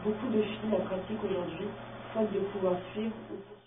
Beaucoup de filles la pratiquent aujourd'hui, faute de pouvoir suivre ou poursuivre.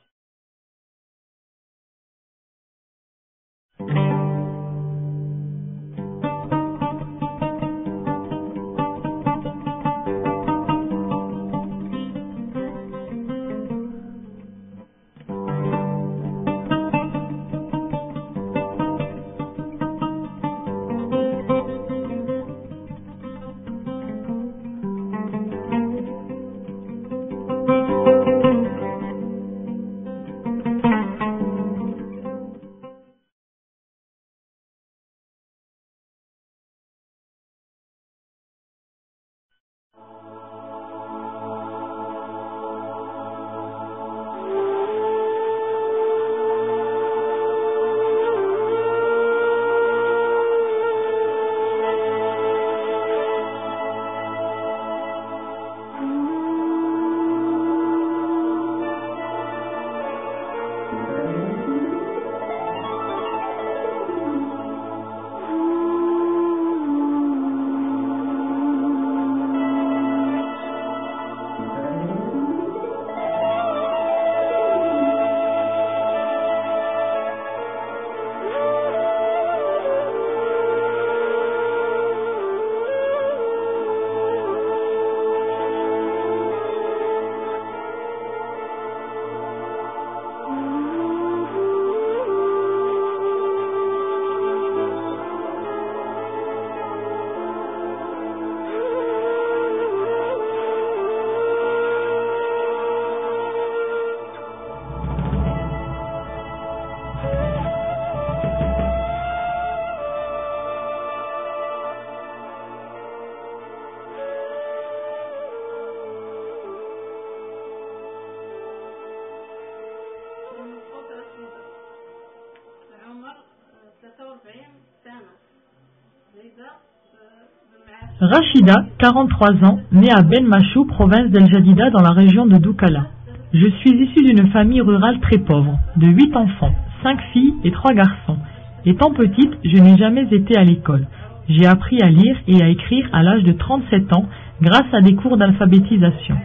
Rachida, 43 ans, née à Ben Machou, province d'El Jadida dans la région de Doukala. Je suis issue d'une famille rurale très pauvre, de 8 enfants, 5 filles et 3 garçons. Étant petite, je n'ai jamais été à l'école. J'ai appris à lire et à écrire à l'âge de 37 ans grâce à des cours d'alphabétisation.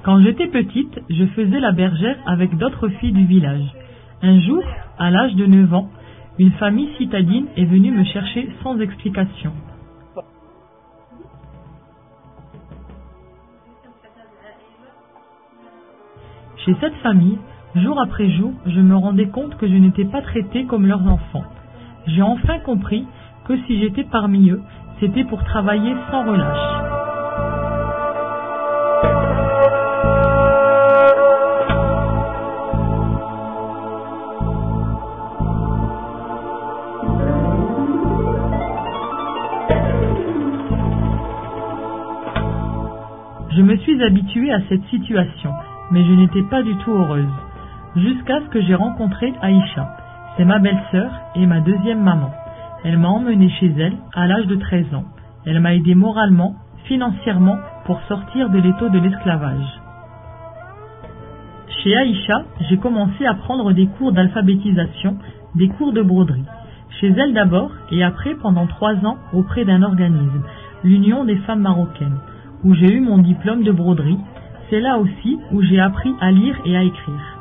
Quand j'étais petite, je faisais la bergère avec d'autres filles du village. Un jour, à l'âge de 9 ans, une famille citadine est venue me chercher sans explication. Chez cette famille, jour après jour, je me rendais compte que je n'étais pas traitée comme leurs enfants. J'ai enfin compris que si j'étais parmi eux, c'était pour travailler sans relâche. Je me suis habituée à cette situation, mais je n'étais pas du tout heureuse. Jusqu'à ce que j'ai rencontré Aïcha. C'est ma belle-sœur et ma deuxième maman. Elle m'a emmenée chez elle à l'âge de 13 ans. Elle m'a aidé moralement, financièrement, pour sortir de l'étau de l'esclavage. Chez Aïcha, j'ai commencé à prendre des cours d'alphabétisation, des cours de broderie. Chez elle d'abord et après pendant 3 ans auprès d'un organisme, l'Union des femmes marocaines, où j'ai eu mon diplôme de broderie. C'est là aussi où j'ai appris à lire et à écrire.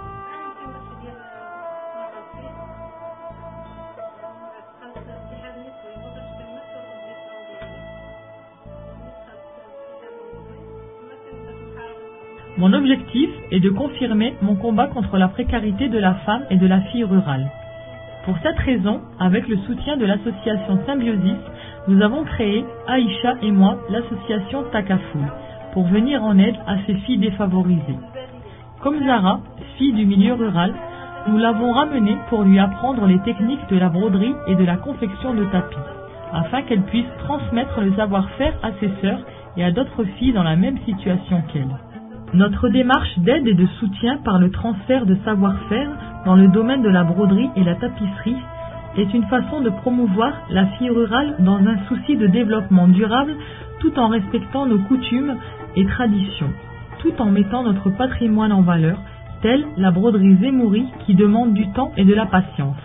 Mon objectif est de confirmer mon combat contre la précarité de la femme et de la fille rurale. Pour cette raison, avec le soutien de l'association Symbiosis, nous avons créé, Aïcha et moi, l'association Takafoul, pour venir en aide à ces filles défavorisées. Comme Zara, fille du milieu rural, nous l'avons ramenée pour lui apprendre les techniques de la broderie et de la confection de tapis, afin qu'elle puisse transmettre le savoir-faire à ses sœurs et à d'autres filles dans la même situation qu'elle. Notre démarche d'aide et de soutien par le transfert de savoir-faire dans le domaine de la broderie et la tapisserie est une façon de promouvoir la fille rurale dans un souci de développement durable tout en respectant nos coutumes et traditions, tout en mettant notre patrimoine en valeur, telle la broderie Zemouri qui demande du temps et de la patience.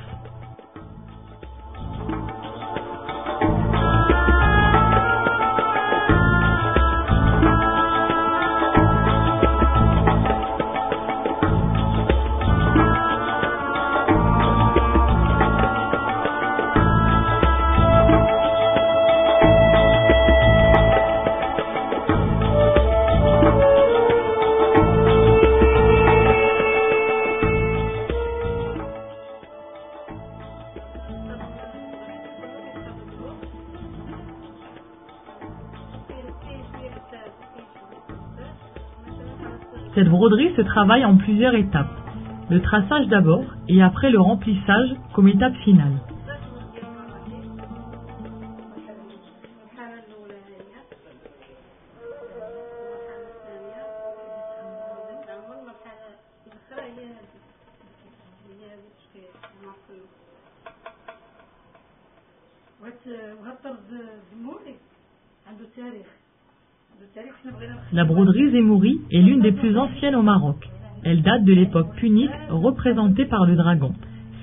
Cette broderie se travaille en plusieurs étapes. Le traçage d'abord et après le remplissage comme étape finale. La broderie Zemouri est l'une des plus anciennes au Maroc. Elle date de l'époque punique représentée par le dragon,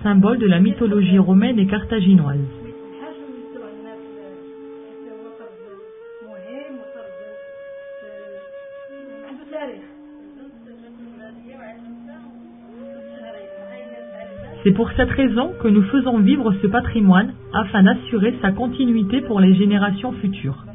symbole de la mythologie romaine et carthaginoise. C'est pour cette raison que nous faisons vivre ce patrimoine afin d'assurer sa continuité pour les générations futures.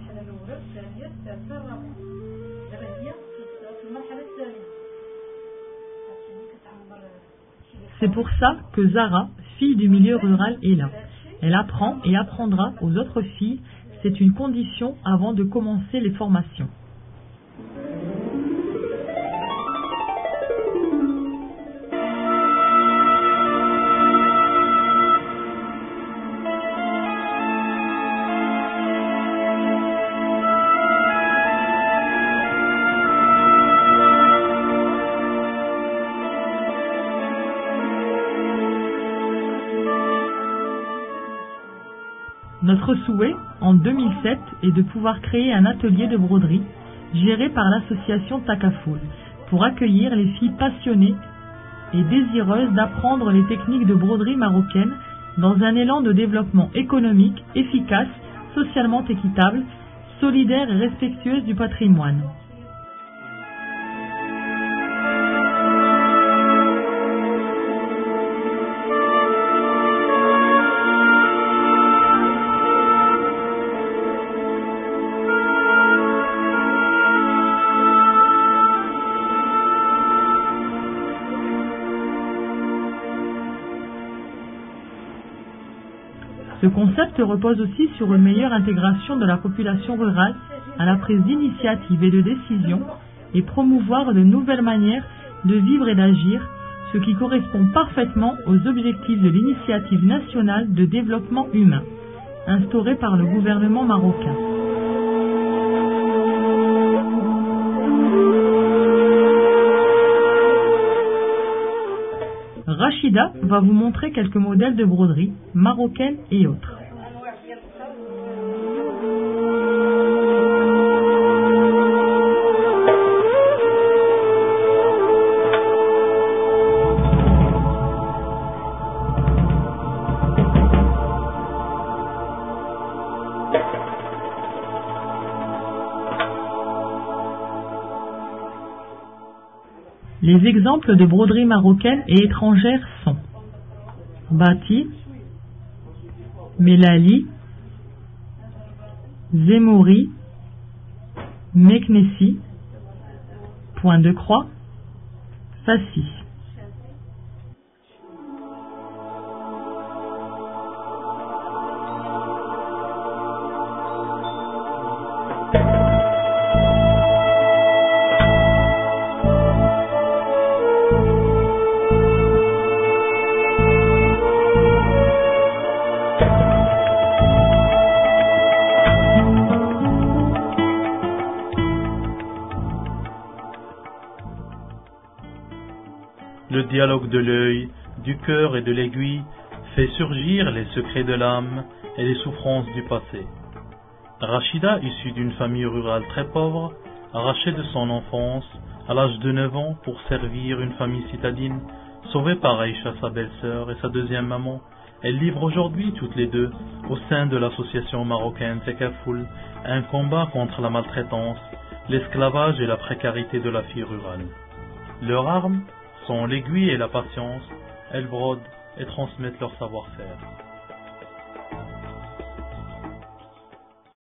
C'est pour ça que Zara, fille du milieu rural, est là. Elle apprend et apprendra aux autres filles. C'est une condition avant de commencer les formations. Notre souhait, en 2007, est de pouvoir créer un atelier de broderie géré par l'association Takafoul pour accueillir les filles passionnées et désireuses d'apprendre les techniques de broderie marocaine dans un élan de développement économique, efficace, socialement équitable, solidaire et respectueuse du patrimoine. Ce concept repose aussi sur une meilleure intégration de la population rurale à la prise d'initiative et de décision et promouvoir de nouvelles manières de vivre et d'agir, ce qui correspond parfaitement aux objectifs de l'initiative nationale de développement humain, instaurée par le gouvernement marocain. Rachida va vous montrer quelques modèles de broderie, marocaines et autres. Les exemples de broderie marocaine et étrangère sont Bati, Melali, Zemouri, Meknessi, point de croix, Fassi. Le dialogue de l'œil, du cœur et de l'aiguille fait surgir les secrets de l'âme et les souffrances du passé. Rachida, issue d'une famille rurale très pauvre, arrachée de son enfance à l'âge de 9 ans pour servir une famille citadine, sauvée par Aïcha, sa belle-sœur, et sa deuxième maman, elle livre aujourd'hui toutes les deux, au sein de l'association marocaine Takafoul, un combat contre la maltraitance, l'esclavage et la précarité de la fille rurale. Leurs armes sont l'aiguille et la patience. Elles brodent et transmettent leur savoir-faire.